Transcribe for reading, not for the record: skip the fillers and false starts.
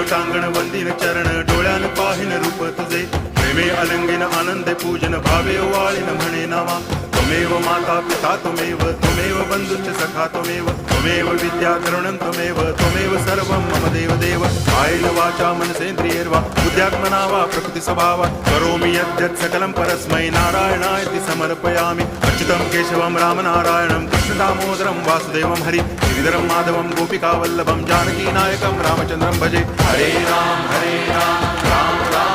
टांगण वंदिन चरण डोळ्यान पाहिन रूप तुझे प्रेमे अलंगिन आनंदे पूजन भावे वाळीन म्हणे नावा त्वमेव माता पिता त्वमेव बंधुश्च सखा त्वमेव विद्या द्रवणं त्वमेव सर्वं मम देव कायेन वाचा मनसेन्द्रियैर्वा बुद्ध्यात्मना वा प्रकृति स्वभावात् करोमि यद्यत् सकलं परस्मै नारायणायति समर्पयामि अच्युतं केशवं रामनारायणं कृष्णदामोदरं वासुदेवं हरि गिरिधरं माधवं गोपिकावल्लभं जानकीनायकं रामचन्द्रं भजे हरे राम राम